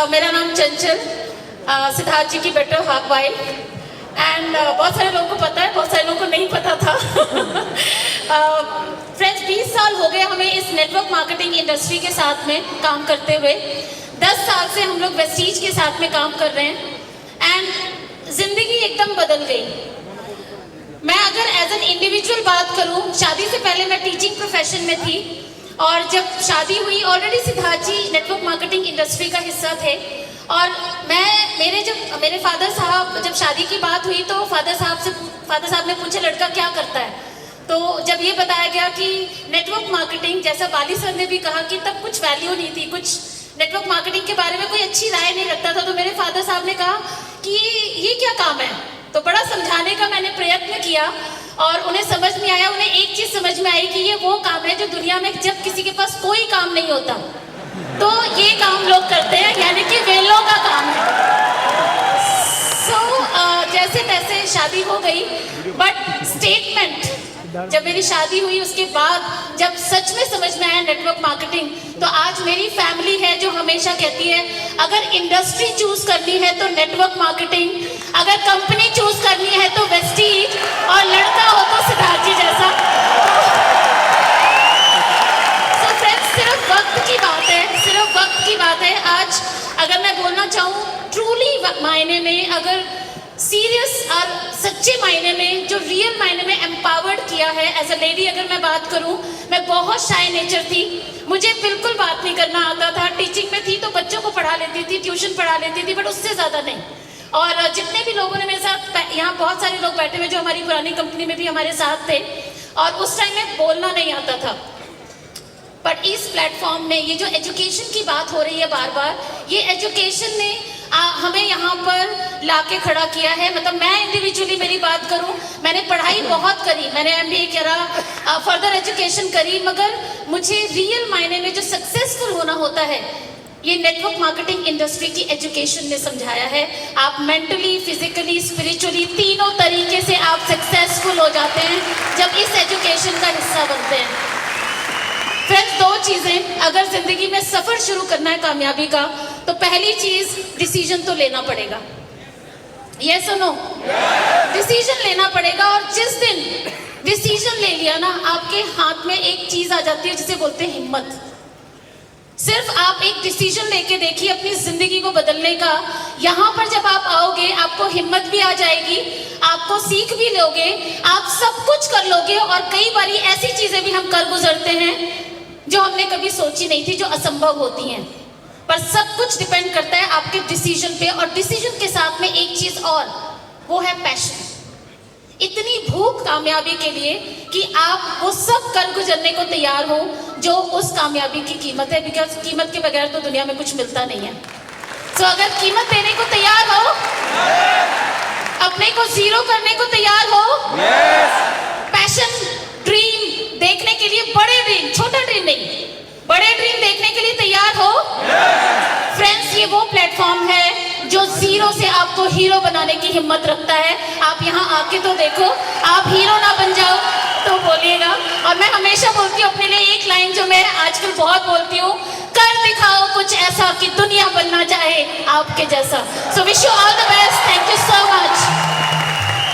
मेरा नाम चंचल, सिद्धार्थ जी की बेटर हाफ वाइफ। एंड बहुत सारे लोगों को पता है, बहुत सारे लोगों को नहीं पता था। फ्रेंड्स, 20 साल हो गए हमें इस नेटवर्क मार्केटिंग इंडस्ट्री के साथ में काम करते हुए। 10 साल से हम लोग वेस्टीज के साथ में काम कर रहे हैं एंड जिंदगी एकदम बदल गई। मैं अगर एज एन इंडिविजुअल बात करूं, शादी से पहले मैं टीचिंग प्रोफेशन में थी और जब शादी हुई, already Siddharth G network marketing industry का हिस्सा थे और मेरे फादर साहब, जब शादी की बात हुई तो फादर साहब ने पूछा लड़का क्या करता है, तो जब ये बताया गया कि नेटवर्क मार्केटिंग, जैसा बाली सर ने भी कहा कि तब कुछ वैल्यू नहीं थी, कुछ नेटवर्क मार्केटिंग के बारे में कोई अच्छी राय नहीं रखता था, तो मेरे फादर साहब ने कहा कि ये क्या काम है। तो बड़ा समझाने का मैंने प्रयत्न किया और उन्हें समझ में आया। उन्हें एक चीज समझ में आई कि ये वो काम है जो दुनिया में जब किसी के पास कोई काम नहीं होता तो ये काम लोग करते हैं, यानी कि वेलों का काम है। जैसे तैसे शादी हो गई, बट स्टेटमेंट जब मेरी शादी हुई उसके बाद जब सच में समझ में आया नेटवर्क मार्केटिंग, तो आज मेरी फैमिली है जो हमेशा कहती है अगर इंडस्ट्री चूज करनी है तो नेटवर्क मार्केटिंग, अगर कंपनी चूज करनी है तो वेस्टीज, और लड़का हो तो सिद्धार्थ जी जैसा। तो फ्रेंड्स, सिर्फ वक्त की बात है, सिर्फ वक्त की बात है। आज अगर मैं बोलना चाहूँ ट्रूली मायने में, अगर सीरियस और सच्चे मायने में, जो रियल मायने में एम्पावर्ड किया है एज अ लेडी, अगर मैं बात करूं, मैं बहुत शाय नेचर थी, मुझे बिल्कुल बात नहीं करना आता था। टीचिंग में थी तो बच्चों को पढ़ा लेती थी, ट्यूशन पढ़ा लेती थी, बट उससे ज़्यादा नहीं। और जितने भी लोगों ने मेरे साथ, यहाँ बहुत सारे लोग बैठे हुए जो हमारी पुरानी कंपनी में भी हमारे साथ थे, और उस टाइम में बोलना नहीं आता था। बट इस प्लेटफॉर्म में ये जो एजुकेशन की बात हो रही है बार बार, ये एजुकेशन ने हमें यहाँ पर लाके खड़ा किया है। मतलब मैं इंडिविजुअली मेरी बात करूँ, मैंने पढ़ाई बहुत करी, मैंने MBA करा, फर्दर एजुकेशन करी, मगर मुझे रियल मायने में जो सक्सेसफुल होना होता है ये नेटवर्क मार्केटिंग इंडस्ट्री की एजुकेशन ने समझाया है। आप मेंटली, फिजिकली, स्पिरिचुअली, तीनों तरीके से आप सक्सेसफुल हो जाते हैं जब इस एजुकेशन का हिस्सा बनते हैं। फ्रेंड्स, 2 चीजें, अगर जिंदगी में सफर शुरू करना है कामयाबी का, तो पहली चीज डिसीजन तो लेना पड़ेगा। यस और नो? डिसीजन लेना पड़ेगा। और जिस दिन डिसीजन ले लिया ना, आपके हाथ में एक चीज आ जाती है जिसे बोलते हैं हिम्मत। सिर्फ आप एक डिसीजन लेके देखिए अपनी जिंदगी को बदलने का। यहाँ पर जब आप आओगे आपको हिम्मत भी आ जाएगी, आपको सीख भी लोगे, आप सब कुछ कर लोगे। और कई बारी ऐसी चीजें भी हम कर गुजरते हैं जो हमने कभी सोची नहीं थी, जो असंभव होती हैं। पर सब कुछ डिपेंड करता है आपके डिसीजन पे। और डिसीजन के साथ में एक चीज और, वो है पैशन। इतनी भूख कामयाबी के लिए कि आप वो सब कर गुजरने को तैयार हो जो उस कामयाबी की कीमत है। बिकॉज कीमत के बगैर तो दुनिया में कुछ मिलता नहीं है। तो अगर कीमत देने को तैयार हो, अपने को जीरो करने को तैयार हो, पैशन, ड्रीम देखने के लिए, बड़े ड्रीम, छोटा ड्रीम नहीं, बड़े ड्रीम देखने के लिए तैयार हो, फ्रेंड्स, ये वो प्लेटफॉर्म है जो जीरो से आपको हीरो बनाने की हिम्मत रखता है। आप यहाँ आके तो देखो, आप हीरो ना बन जाओ तो बोलिएगा। और मैं हमेशा बोलती हूँ अपने लिए एक लाइन जो मैं आजकल बहुत बोलती हूँ, कर दिखाओ कुछ ऐसा कि दुनिया बनना चाहे आपके जैसा। So wish you all the best. Thank you so much.